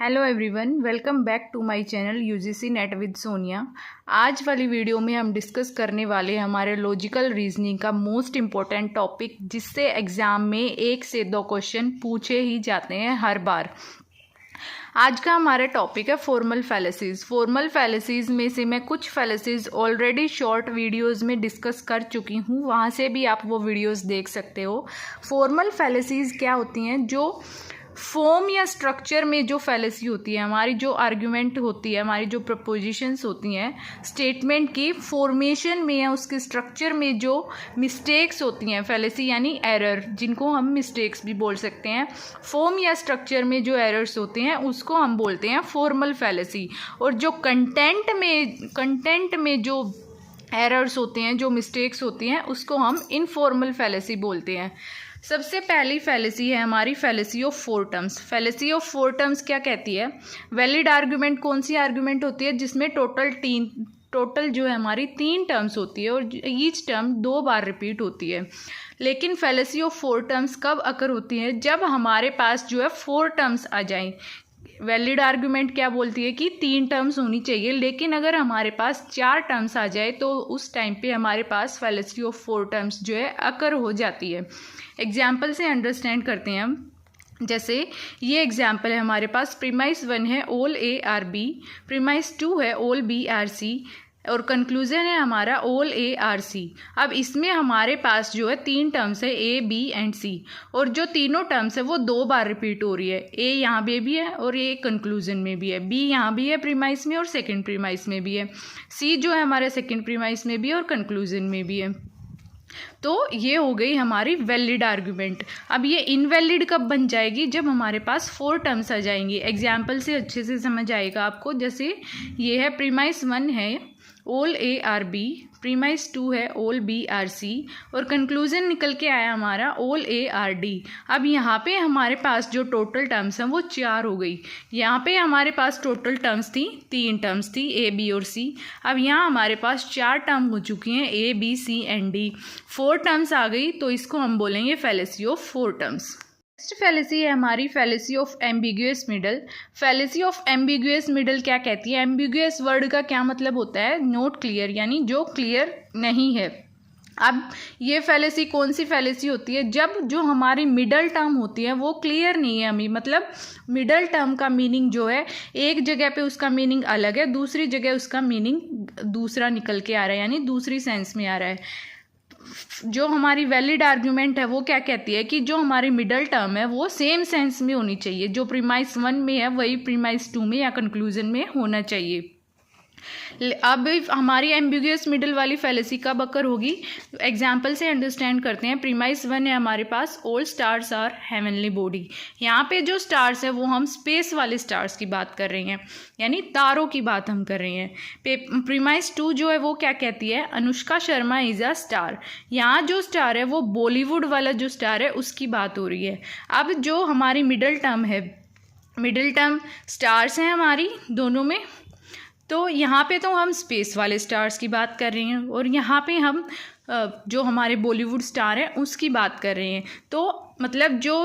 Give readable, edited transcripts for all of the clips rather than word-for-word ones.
Hello everyone, welcome back to my channel UGC NET with Sonia. आज वाली video में हम डिस्कस करने वाले हैं हमारे लॉजिकल रीजनिंग का मोस्ट इम्पॉर्टेंट टॉपिक, जिससे एग्ज़ाम में 1 से 2 क्वेश्चन पूछे ही जाते हैं हर बार। आज का हमारा टॉपिक है फॉर्मल फैलेसीज। फॉर्मल फैलेसीज में से मैं कुछ फैलेसीज ऑलरेडी शॉर्ट वीडियोस में डिस्कस कर चुकी हूँ, वहाँ से भी आप वो वीडियोस देख सकते हो। फॉर्मल फैलेसीज क्या होती हैं? जो फॉर्म या स्ट्रक्चर में जो फैलेसी होती है, हमारी जो आर्ग्यूमेंट होती है, हमारी जो प्रपोजिशंस होती हैं स्टेटमेंट की फॉर्मेशन में या उसके स्ट्रक्चर में जो मिस्टेक्स होती हैं, फैलेसी यानी एरर, जिनको हम मिस्टेक्स भी बोल सकते हैं। फॉर्म या स्ट्रक्चर में जो एरर्स होते हैं उसको हम बोलते हैं फॉर्मल फैलेसी। और जो कंटेंट में जो एरर्स होते हैं, जो मिस्टेक्स होती हैं, उसको हम इनफॉर्मल फैलेसी बोलते हैं। सबसे पहली फैलेसी है हमारी fallacy of 4 terms. Fallacy of 4 terms क्या कहती है? वैलिड आर्गुमेंट कौन सी आर्गुमेंट होती है जिसमें टोटल जो है हमारी 3 टर्म्स होती है और ईच टर्म 2 बार रिपीट होती है। लेकिन फैलेसी ऑफ 4 टर्म्स कब अकर होती है? जब हमारे पास जो है 4 टर्म्स आ जाएं। वैलिड आर्गुमेंट क्या बोलती है कि 3 टर्म्स होनी चाहिए, लेकिन अगर हमारे पास 4 टर्म्स आ जाए तो उस टाइम पे हमारे पास फैलेसी ऑफ 4 टर्म्स जो है अकर हो जाती है। एग्जाम्पल से अंडरस्टैंड करते हैं हम। जैसे ये एग्जाम्पल है हमारे पास, प्रीमाइस 1 है all A are B, premise 2 है ऑल बी आर सी और कंक्लूजन है हमारा ऑल ए आर सी। अब इसमें हमारे पास जो है 3 टर्म्स है ए बी एंड सी, और जो तीनों टर्म्स है वो 2 बार रिपीट हो रही है। ए यहाँ पे भी है और ए कंक्लूजन में भी है, बी यहाँ भी है प्रीमाइस में और सेकंड प्रीमाइस में भी है, सी जो है हमारे सेकंड प्रीमाइस में भी है और कंक्लूजन में भी है। तो ये हो गई हमारी वैलिड आर्गुमेंट। अब ये इनवैलिड कब बन जाएगी? जब हमारे पास 4 टर्म्स आ जाएंगी। एग्जाम्पल से अच्छे से समझ आएगा आपको। जैसे ये है प्रीमाइस 1 है all A are B, premise 2 है ऑल बी आर सी और कंक्लूजन निकल के आया हमारा ऑल ए आर डी। अब यहाँ पे हमारे पास जो टोटल टर्म्स हैं वो 4 हो गई। यहाँ पे हमारे पास टोटल टर्म्स थी 3 टर्म्स थी ए बी और सी। अब यहाँ हमारे पास 4 टर्म हो चुकी हैं A B C and D. 4 terms आ गई तो इसको हम बोलेंगे fallacy of 4 terms. Next fallacy है हमारी fallacy of ambiguous middle. Fallacy of ambiguous middle क्या कहती है? एम्बिगुअस वर्ड का क्या मतलब होता है? नॉट क्लियर, यानी जो क्लियर नहीं है। अब ये फैलेसी कौन सी फैलेसी होती है? जब जो हमारी मिडल टर्म होती है वो क्लियर नहीं है हमें, मतलब मिडल टर्म का मीनिंग जो है एक जगह पे उसका मीनिंग अलग है, दूसरी जगह उसका मीनिंग दूसरा निकल के आ रहा है, यानी दूसरी सेंस में आ रहा है। जो हमारी वैलिड आर्ग्यूमेंट है वो क्या कहती है कि जो हमारी मिडल टर्म है वो सेम सेंस में होनी चाहिए, जो प्रीमाइस 1 में है वही प्रीमाइस 2 में या कंक्लूजन में होना चाहिए। अब हमारी एम्बिगुअस मिडल वाली फैलेसी कब अकर होगी? एग्जाम्पल से अंडरस्टैंड करते हैं। प्रीमाइस 1 है हमारे पास all stars are heavenly body. यहाँ पे जो स्टार्स है वो हम स्पेस वाले स्टार्स की बात कर रहे हैं, यानी तारों की बात हम कर रहे हैं। प्रीमाइस 2 जो है वो क्या कहती है? Anushka Sharma is a star. यहाँ जो स्टार है वो बॉलीवुड वाला जो स्टार है उसकी बात हो रही है। अब जो हमारी मिडल टर्म है, मिडल टर्म स्टार्स हैं हमारी दोनों में, तो यहाँ पे तो हम स्पेस वाले स्टार्स की बात कर रहे हैं और यहाँ पे हम जो हमारे बॉलीवुड स्टार हैं उसकी बात कर रहे हैं। तो मतलब जो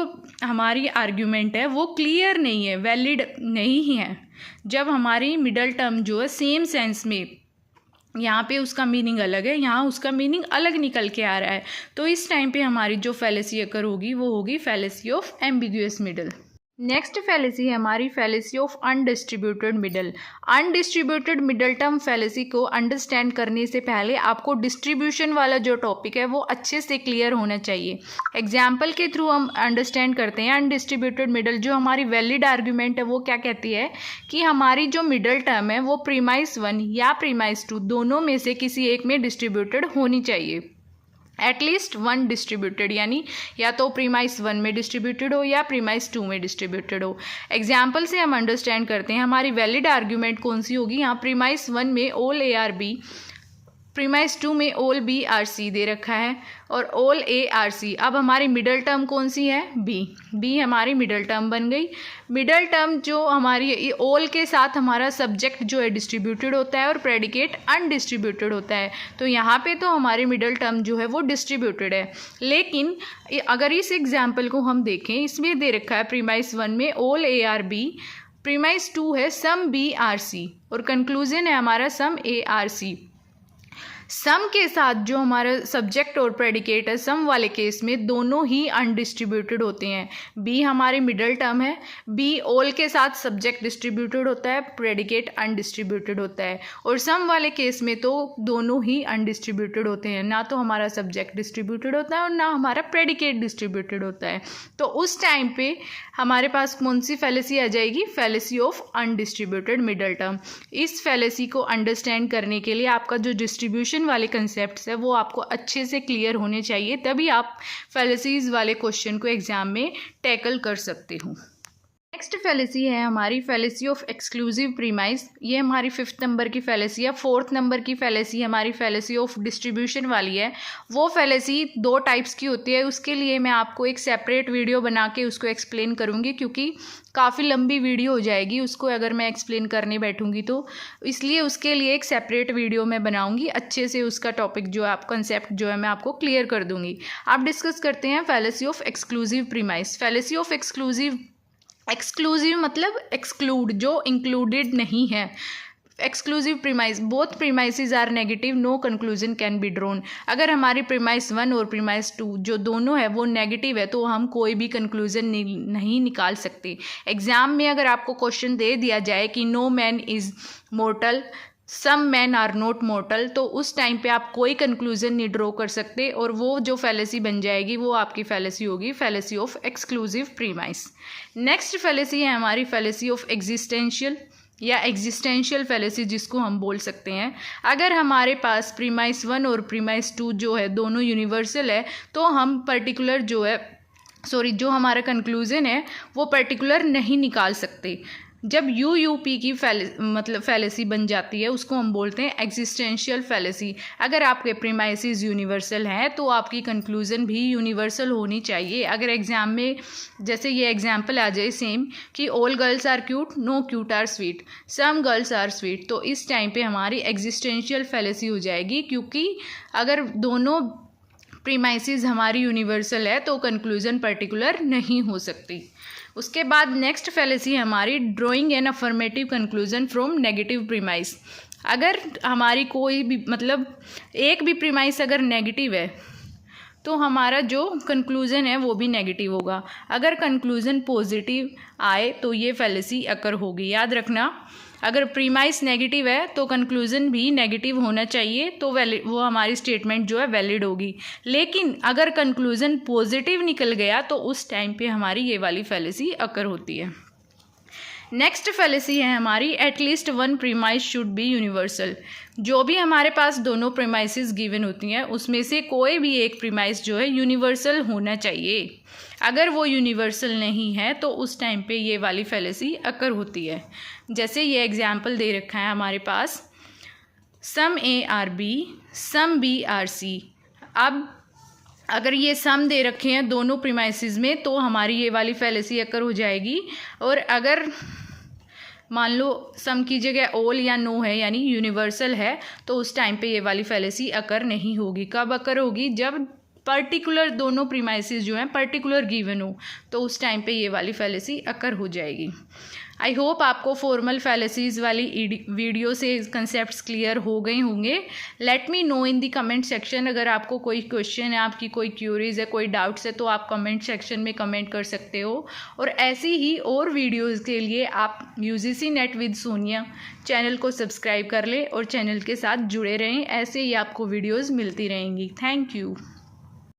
हमारी आर्ग्यूमेंट है वो क्लियर नहीं है, वैलिड नहीं है। जब हमारी मिडल टर्म जो है सेम सेंस में, यहाँ पे उसका मीनिंग अलग है, यहाँ उसका मीनिंग अलग निकल के आ रहा है, तो इस टाइम पे हमारी जो फैलेसी अकर होगी वो होगी fallacy of ambiguous middle. Next fallacy है हमारी fallacy of undistributed middle. Undistributed middle term fallacy को अंडरस्टैंड करने से पहले आपको डिस्ट्रीब्यूशन वाला जो टॉपिक है वो अच्छे से क्लियर होना चाहिए। एग्जाम्पल के थ्रू हम अंडरस्टैंड करते हैं अनडिस्ट्रीब्यूटेड मिडल। जो हमारी वैलिड आर्ग्यूमेंट है वो क्या कहती है कि हमारी जो मिडल टर्म है वो प्रीमाइस 1 या प्रीमाइस 2 दोनों में से किसी एक में डिस्ट्रीब्यूटेड होनी चाहिए। एटलीस्ट 1 डिस्ट्रीब्यूटेड, यानी या तो प्रीमाइस 1 में डिस्ट्रीब्यूटेड हो या प्रीमाइस 2 में डिस्ट्रीब्यूटेड हो। एग्जाम्पल से हम अंडरस्टैंड करते हैं हमारी वैलिड आर्ग्यूमेंट कौन सी होगी। यहाँ प्रीमाइस 1 में all A are B, premise 2 में ऑल बी आर सी दे रखा है और ऑल ए आर सी। अब हमारी मिडल टर्म कौन सी है? बी। बी हमारी मिडल टर्म बन गई। मिडल टर्म जो हमारी ऑल के साथ हमारा सब्जेक्ट जो है डिस्ट्रीब्यूटेड होता है और प्रेडिकेट अनडिस्ट्रीब्यूटेड होता है, तो यहाँ पे तो हमारी मिडल टर्म जो है वो डिस्ट्रीब्यूटेड है। लेकिन अगर इस एग्जाम्पल को हम देखें, इसमें दे रखा है प्रीमाइस 1 में all A are B, premise 2 है सम बी आर सी, और कंक्लूजन है हमारा सम ए आर सी। सम के साथ जो हमारा सब्जेक्ट और प्रेडिकेट है सम वाले केस में दोनों ही अनडिस्ट्रीब्यूटेड होते हैं। बी हमारी मिडल टर्म है, बी ऑल के साथ सब्जेक्ट डिस्ट्रीब्यूटेड होता है, प्रेडिकेट अनडिस्ट्रीब्यूटेड होता है। और सम वाले केस में तो दोनों ही अनडिस्ट्रीब्यूटेड होते हैं, ना तो हमारा सब्जेक्ट डिस्ट्रीब्यूटेड होता है और ना हमारा प्रेडिकेट डिस्ट्रीब्यूटेड होता है। तो उस टाइम पे हमारे पास कौन सी फैलेसी आ जाएगी? Fallacy of undistributed middle term. इस फैलेसी को अंडरस्टैंड करने के लिए आपका जो डिस्ट्रीब्यूशन वाले कंसेप्ट्स है वो आपको अच्छे से क्लियर होने चाहिए, तभी आप फैलेसीज वाले क्वेश्चन को एग्जाम में टैकल कर सकते हो। नेक्स्ट फैलेसी है हमारी फैलेसी ऑफ एक्सक्लूसिव प्रीमाइस। ये हमारी 5th नंबर की फैलेसी है। 4th नंबर की फैलेसी हमारी फैलेसी ऑफ डिस्ट्रीब्यूशन वाली है। वो फैलेसी 2 टाइप्स की होती है, उसके लिए मैं आपको एक सेपरेट वीडियो बना के उसको एक्सप्लेन करूँगी, क्योंकि काफ़ी लंबी वीडियो हो जाएगी उसको अगर मैं एक्सप्लेन करने बैठूँगी तो, इसलिए उसके लिए एक सेपरेट वीडियो मैं बनाऊँगी, अच्छे से उसका टॉपिक जो है आप कंसेप्ट जो है मैं आपको क्लियर कर दूँगी। आप डिस्कस करते हैं fallacy of exclusive premise. Fallacy of exclusive मतलब एक्सक्लूड, जो इंक्लूडेड नहीं है। Exclusive premise, both premises are negative, no conclusion can be drawn. अगर हमारी प्रीमाइस 1 और प्रीमाइस 2 जो दोनों है वो नेगेटिव है तो हम कोई भी कंक्लूजन नहीं निकाल सकते। एग्जाम में अगर आपको क्वेश्चन दे दिया जाए कि no man is mortal, some man are not mortal, तो उस टाइम पे आप कोई कंक्लूजन नहीं ड्रॉ कर सकते, और वो जो फैलेसी बन जाएगी वो आपकी फैलेसी होगी fallacy of exclusive premise. Next fallacy है हमारी फैलेसी ऑफ एग्जिस्टेंशियल या एग्जिस्टेंशियल फैलेसी, जिसको हम बोल सकते हैं। अगर हमारे पास प्रीमाइस 1 और प्रीमाइस 2 जो है दोनों यूनिवर्सल है तो हम पर्टिकुलर जो हमारा कंक्लूजन है वो पर्टिकुलर नहीं निकाल सकते। जब यूपी की फैलेसी बन जाती है उसको हम बोलते हैं एग्जिस्टेंशियल फैलेसी। अगर आपके प्रीमाइसेस यूनिवर्सल हैं तो आपकी कंक्लूजन भी यूनिवर्सल होनी चाहिए। अगर एग्जाम में जैसे ये एग्जाम्पल आ जाए सेम कि all girls are cute, no cute are sweet, some girls are sweet, तो इस टाइम पे हमारी एग्जिस्टेंशियल फैलेसी हो जाएगी, क्योंकि अगर दोनों प्रीमाइसेस हमारी यूनिवर्सल है तो कंक्लूजन पर्टिकुलर नहीं हो सकती। उसके बाद नेक्स्ट फैलेसी है हमारी drawing an affirmative conclusion from negative premise. अगर हमारी कोई भी एक भी प्रीमाइस अगर नेगेटिव है तो हमारा जो कंक्लूजन है वो भी नेगेटिव होगा। अगर कंक्लूजन पॉजिटिव आए तो ये फैलेसी अकर होगी। याद रखना, अगर प्रीमाइस नेगेटिव है तो कंक्लूजन भी नेगेटिव होना चाहिए, तो वो हमारी स्टेटमेंट जो है वैलिड होगी। लेकिन अगर कंक्लूजन पॉजिटिव निकल गया तो उस टाइम पे हमारी ये वाली फैलेसी अकर होती है। नेक्स्ट फैलेसी है हमारी at least 1 premise should be universal. जो भी हमारे पास दोनों प्रीमाइसेस गिवन होती हैं उसमें से कोई भी एक प्रीमाइस जो है यूनिवर्सल होना चाहिए। अगर वो यूनिवर्सल नहीं है तो उस टाइम पे ये वाली फैलेसी अकर होती है। जैसे ये एग्जाम्पल दे रखा है हमारे पास, some A are B, some B are C. अब अगर ये सम दे रखे हैं दोनों प्रीमाइसेस में तो हमारी ये वाली फैलेसी अकर हो जाएगी। और अगर मान लो सम की जगह ऑल या नो है यानी यूनिवर्सल है तो उस टाइम पे ये वाली फैलेसी अकर नहीं होगी। कब अकर होगी? जब पर्टिकुलर दोनों प्रीमाइसेस जो हैं पर्टिकुलर गिवन हो, तो उस टाइम पे ये वाली फैलेसी अकर हो जाएगी। आई होप आपको फॉर्मल फैलेसीज वाली वीडियो से कंसेप्ट्स क्लियर हो गए होंगे। लेट मी नो इन दी कमेंट सेक्शन। अगर आपको कोई क्वेश्चन है, आपकी कोई क्यूरीज है, कोई डाउट्स है तो आप कमेंट सेक्शन में कमेंट कर सकते हो। और ऐसी ही और वीडियोज़ के लिए आप UGC net with Sonia channel को सब्सक्राइब कर लें और चैनल के साथ जुड़े रहें। ऐसे ही आपको वीडियोज़ मिलती रहेंगी। Thank you.